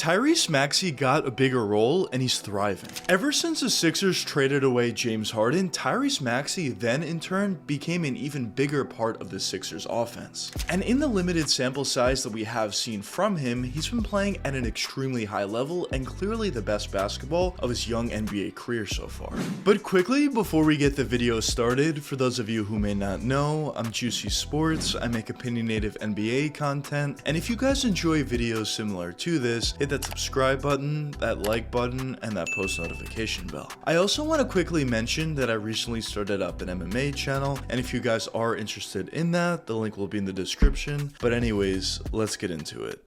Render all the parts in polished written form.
Tyrese Maxey got a bigger role and he's thriving. Ever since the Sixers traded away James Harden, Tyrese Maxey then in turn became an even bigger part of the Sixers offense. And in the limited sample size that we have seen from him, he's been playing at an extremely high level and clearly the best basketball of his young NBA career so far. But quickly, before we get the video started, for those of you who may not know, I'm Juicy Sports. I make opinionated NBA content, and if you guys enjoy videos similar to this, hit that subscribe button, that like button, and that post notification bell. I also want to quickly mention that I recently started up an MMA channel, and if you guys are interested in that, the link will be in the description. But anyways, let's get into it.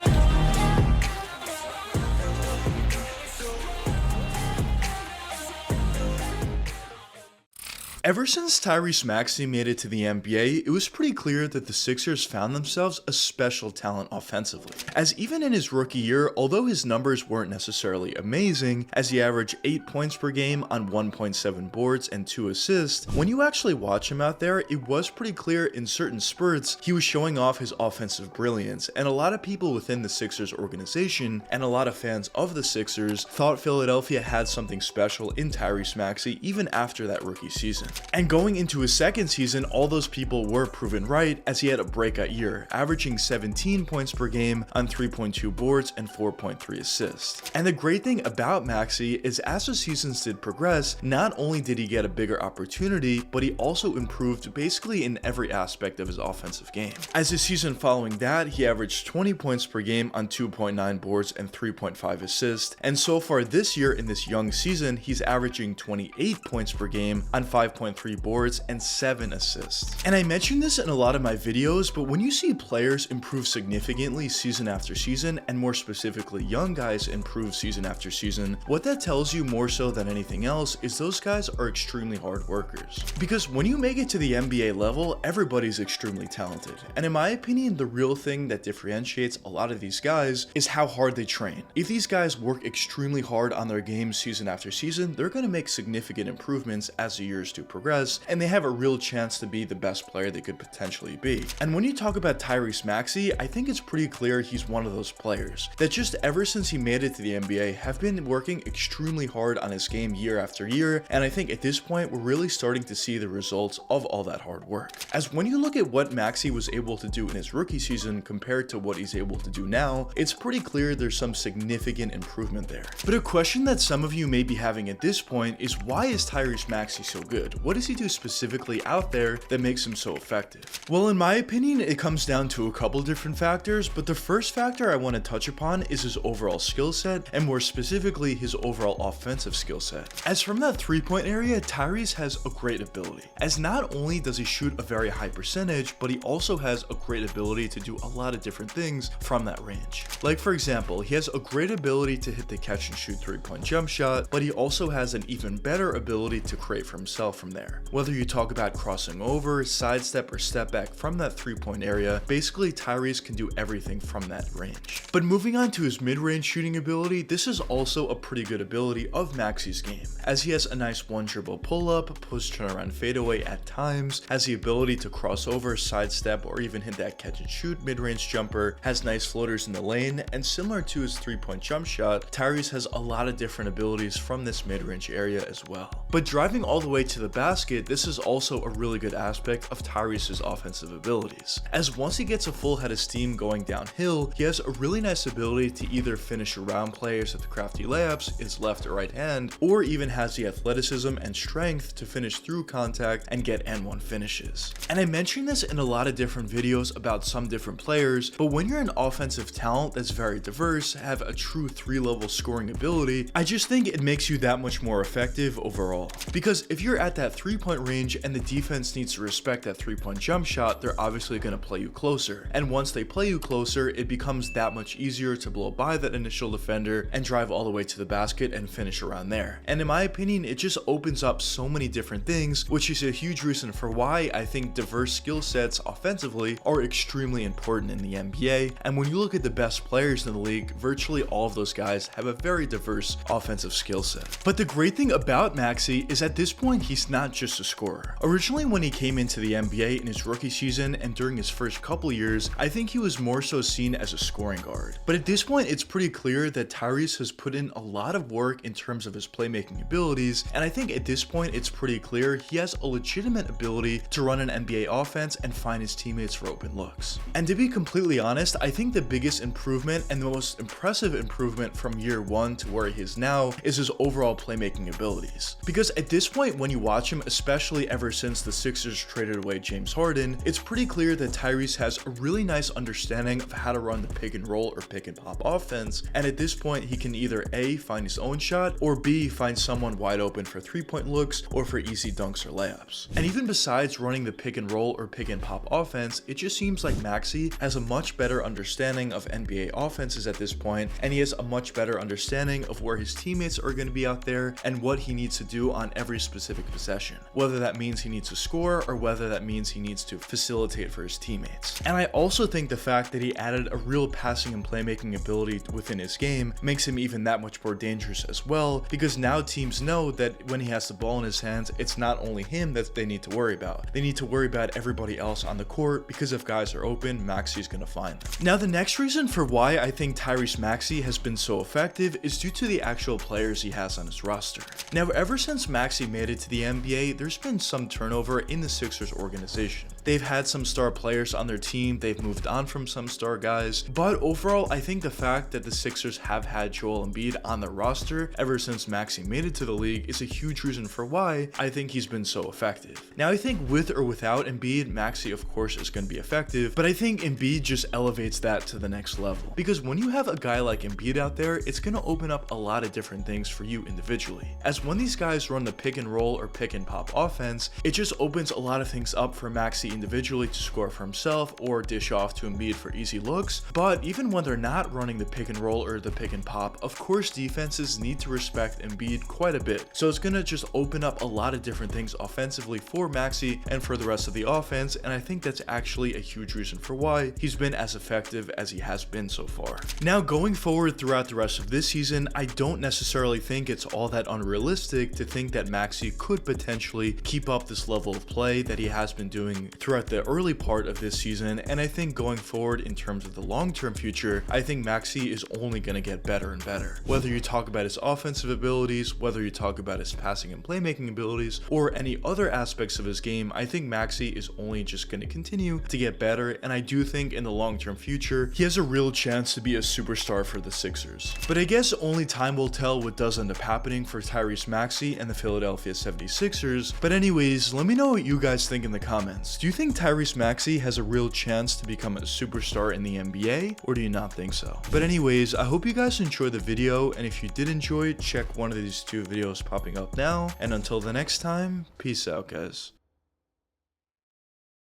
Ever since Tyrese Maxey made it to the NBA, it was pretty clear that the Sixers found themselves a special talent offensively. As even in his rookie year, although his numbers weren't necessarily amazing, as he averaged 8 points per game on 1.7 boards and 2 assists, when you actually watch him out there, it was pretty clear in certain spurts he was showing off his offensive brilliance, and a lot of people within the Sixers organization and a lot of fans of the Sixers thought Philadelphia had something special in Tyrese Maxey even after that rookie season. And going into his second season, all those people were proven right as he had a breakout year, averaging 17 points per game on 3.2 boards and 4.3 assists. And the great thing about Maxey is as the seasons did progress, not only did he get a bigger opportunity, but he also improved basically in every aspect of his offensive game. As the season following that, he averaged 20 points per game on 2.9 boards and 3.5 assists. And so far this year in this young season, he's averaging 28 points per game on 5.3 boards and 7 assists. And I mentioned this in a lot of my videos, but when you see players improve significantly season after season, and more specifically young guys improve season after season, what that tells you more so than anything else is those guys are extremely hard workers. Because when you make it to the NBA level, everybody's extremely talented. And in my opinion, the real thing that differentiates a lot of these guys is how hard they train. If these guys work extremely hard on their game season after season, they're going to make significant improvements as the years do progress, and they have a real chance to be the best player they could potentially be. And when you talk about Tyrese Maxey, I think it's pretty clear he's one of those players that just ever since he made it to the NBA have been working extremely hard on his game year after year, and I think at this point we're really starting to see the results of all that hard work. As when you look at what Maxey was able to do in his rookie season compared to what he's able to do now, it's pretty clear there's some significant improvement there. But a question that some of you may be having at this point is, why is Tyrese Maxey so good? What does he do specifically out there that makes him so effective? Well, in my opinion, it comes down to a couple different factors, but the first factor I want to touch upon is his overall skill set, and more specifically his overall offensive skill set. As from that 3-point area, Tyrese has a great ability, as not only does he shoot a very high percentage, but he also has a great ability to do a lot of different things from that range. Like for example, he has a great ability to hit the catch and shoot 3-point jump shot, but he also has an even better ability to create for himself from there. Whether you talk about crossing over, sidestep, or step back from that 3-point area, basically Tyrese can do everything from that range. But moving on to his mid-range shooting ability, this is also a pretty good ability of Maxey's game, as he has a nice one dribble pull-up, post turnaround fadeaway at times, has the ability to cross over, sidestep, or even hit that catch and shoot mid-range jumper, has nice floaters in the lane, and similar to his 3-point jump shot, Tyrese has a lot of different abilities from this mid-range area as well. But driving all the way to the basket, this is also a really good aspect of Tyrese's offensive abilities, as once he gets a full head of steam going downhill, he has a really nice ability to either finish around players with crafty layups, his left or right hand, or even has the athleticism and strength to finish through contact and get N1 finishes. And I mentioned this in a lot of different videos about some different players, but when you're an offensive talent that's very diverse, have a true 3-level scoring ability, I just think it makes you that much more effective overall. Because if you're at that 3-point range and the defense needs to respect that 3-point jump shot, they're obviously going to play you closer. And once they play you closer, it becomes that much easier to blow by that initial defender and drive all the way to the basket and finish around there. And in my opinion, it just opens up so many different things, which is a huge reason for why I think diverse skill sets offensively are extremely important in the NBA. And when you look at the best players in the league, virtually all of those guys have a very diverse offensive skill set. But the great thing about Maxey is at this point, he's not just a scorer. Originally, when he came into the NBA in his rookie season and during his first couple years, I think he was more so seen as a scoring guard. But at this point, it's pretty clear that Tyrese has put in a lot of work in terms of his playmaking abilities, and I think at this point, it's pretty clear he has a legitimate ability to run an NBA offense and find his teammates for open looks. And to be completely honest, I think the biggest improvement and the most impressive improvement from year one to where he is now is his overall playmaking abilities. Because at this point, when you watch him, especially ever since the Sixers traded away James Harden, it's pretty clear that Tyrese has a really nice understanding of how to run the pick and roll or pick and pop offense, and at this point he can either A, find his own shot, or B, find someone wide open for 3-point looks or for easy dunks or layups. And even besides running the pick and roll or pick and pop offense, it just seems like Maxey has a much better understanding of NBA offenses at this point, and he has a much better understanding of where his teammates are going to be out there and what he needs to do on every specific possession, whether that means he needs to score or whether that means he needs to facilitate for his teammates. And I also think the fact that he added a real passing and playmaking ability within his game makes him even that much more dangerous as well, because now teams know that when he has the ball in his hands, it's not only him that they need to worry about. They need to worry about everybody else on the court, because if guys are open, Maxey's going to find them. Now, the next reason for why I think Tyrese Maxey has been so effective is due to the actual players he has on his roster. Now, ever since Maxey made it to the NBA, there's been some turnover in the Sixers organization. They've had some star players on their team, they've moved on from some star guys, but overall, I think the fact that the Sixers have had Joel Embiid on their roster ever since Maxey made it to the league is a huge reason for why I think he's been so effective. Now, I think with or without Embiid, Maxey of course is going to be effective, but I think Embiid just elevates that to the next level. Because when you have a guy like Embiid out there, it's going to open up a lot of different things for you individually. As when these guys run the pick and roll or pick and pop offense, it just opens a lot of things up for Maxey individually to score for himself or dish off to Embiid for easy looks. But even when they're not running the pick and roll or the pick and pop, of course defenses need to respect Embiid quite a bit. So it's going to just open up a lot of different things offensively for Maxey and for the rest of the offense, and I think that's actually a huge reason for why he's been as effective as he has been so far. Now, going forward throughout the rest of this season, I don't necessarily think it's all that unrealistic to think that Maxey could potentially keep up this level of play that he has been doing throughout the early part of this season, and I think going forward in terms of the long-term future, I think Maxey is only going to get better and better. Whether you talk about his offensive abilities, whether you talk about his passing and playmaking abilities, or any other aspects of his game, I think Maxey is only just going to continue to get better, and I do think in the long-term future, he has a real chance to be a superstar for the Sixers. But I guess only time will tell what does end up happening for Tyrese Maxey and the Philadelphia 76ers. But anyways, let me know what you guys think in the comments. Do you think Tyrese Maxey has a real chance to become a superstar in the NBA, or do you not think so? But anyways, I hope you guys enjoyed the video, and if you did enjoy it, check one of these two videos popping up now, and until the next time, peace out guys.